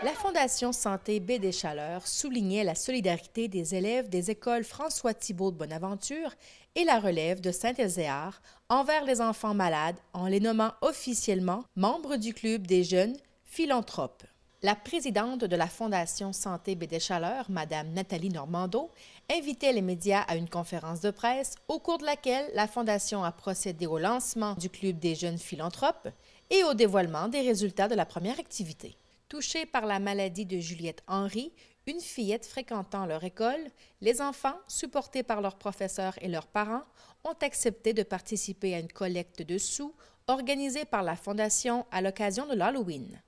La Fondation Santé Baie des Chaleurs soulignait la solidarité des élèves des écoles François-Thibault de Bonaventure et la relève de Saint-Ézéard envers les enfants malades en les nommant officiellement membres du Club des jeunes philanthropes. La présidente de la Fondation Santé Baie des Chaleurs, Mme Nathalie Normando, invitait les médias à une conférence de presse au cours de laquelle la Fondation a procédé au lancement du Club des jeunes philanthropes et au dévoilement des résultats de la première activité. Touchés par la maladie de Juliette Henry, une fillette fréquentant leur école, les enfants, supportés par leurs professeurs et leurs parents, ont accepté de participer à une collecte de sous organisée par la Fondation à l'occasion de l'Halloween.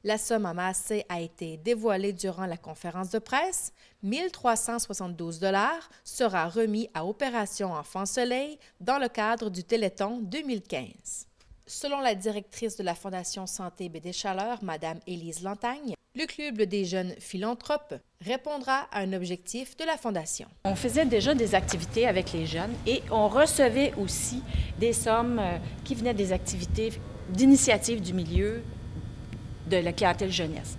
La somme amassée a été dévoilée durant la conférence de presse. 1 372 $ sera remis à Opération Enfant Soleil dans le cadre du Téléthon 2015. Selon la directrice de la Fondation Santé Baie des Chaleurs, Mme Élise Lantagne, le Club des jeunes philanthropes répondra à un objectif de la Fondation. On faisait déjà des activités avec les jeunes et on recevait aussi des sommes qui venaient des activités d'initiative du milieu de la clientèle jeunesse.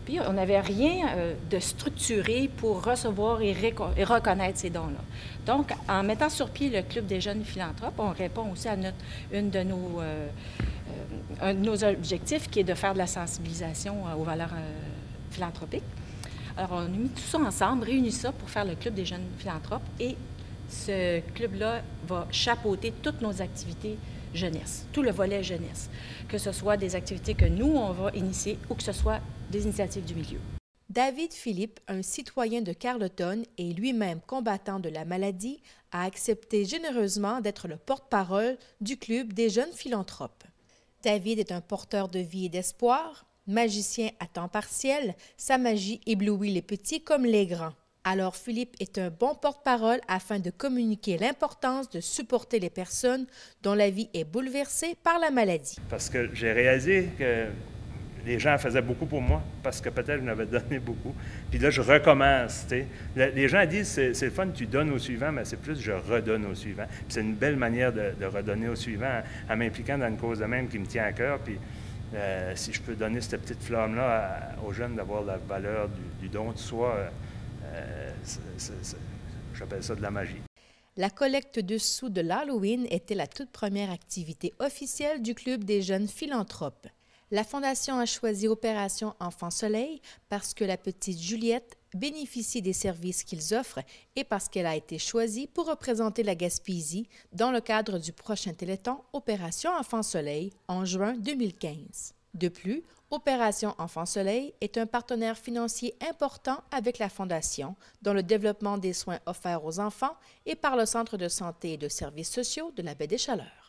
Puis on n'avait rien de structuré pour recevoir et reconnaître ces dons-là. Donc, en mettant sur pied le Club des jeunes philanthropes, on répond aussi à un de nos objectifs qui est de faire de la sensibilisation aux valeurs philanthropiques. Alors, on a mis tout ça ensemble, réuni ça pour faire le Club des jeunes philanthropes et ce club-là va chapeauter toutes nos activités jeunesse, tout le volet jeunesse, que ce soit des activités que nous, on va initier ou que ce soit des initiatives du milieu. David Philippe, un citoyen de Carleton et lui-même combattant de la maladie, a accepté généreusement d'être le porte-parole du Club des jeunes philanthropes. David est un porteur de vie et d'espoir, magicien à temps partiel, sa magie éblouit les petits comme les grands. Alors Philippe est un bon porte-parole afin de communiquer l'importance de supporter les personnes dont la vie est bouleversée par la maladie. Parce que j'ai réalisé que les gens faisaient beaucoup pour moi, parce que peut-être je m'avais donné beaucoup. Puis là, je recommence. T'sais. Les gens disent, c'est le fun, tu donnes au suivant, mais c'est plus je redonne au suivant. Puis c'est une belle manière de redonner au suivant en m'impliquant dans une cause de même qui me tient à cœur. Puis si je peux donner cette petite flamme-là aux jeunes d'avoir la valeur du don de soi, j'appelle ça de la magie. La collecte de sous de l'Halloween était la toute première activité officielle du Club des jeunes philanthropes. La Fondation a choisi Opération Enfant Soleil parce que la petite Juliette bénéficie des services qu'ils offrent et parce qu'elle a été choisie pour représenter la Gaspésie dans le cadre du prochain Téléthon Opération Enfant Soleil en juin 2015. De plus, Opération Enfant Soleil est un partenaire financier important avec la Fondation dans le développement des soins offerts aux enfants et par le Centre de santé et de services sociaux de la Baie des Chaleurs.